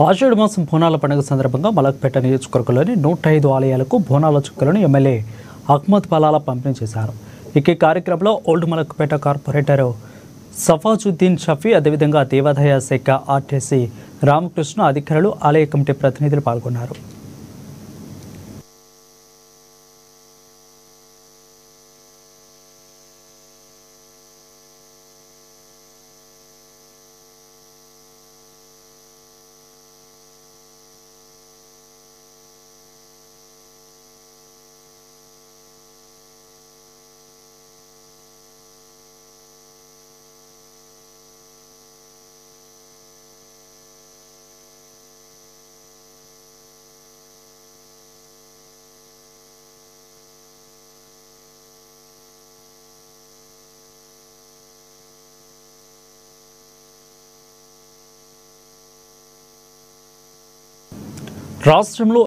ఆషాఢ మాసం బోనాల పండుగ సందర్భంగా మలక్పేట నియోజకవర్గంలోని 105 ఆలయాలకు బోనాల చుక్కలను ఎమ్మెల్యే అహ్మద్ పలాల పంపిణీ చేశారు. ఈ కార్యక్రమంలో ఓల్డ్ మలక్పేట కార్పొరేటర్ సఫాజుద్దీన్ షఫీ, అదేవిధంగా దేవాదాయ శాఖ ఆర్టీసీ రామకృష్ణ అధికారులు, ఆలయ కమిటీ ప్రతినిధులు పాల్గొన్నారు. రాష్ట్రంలో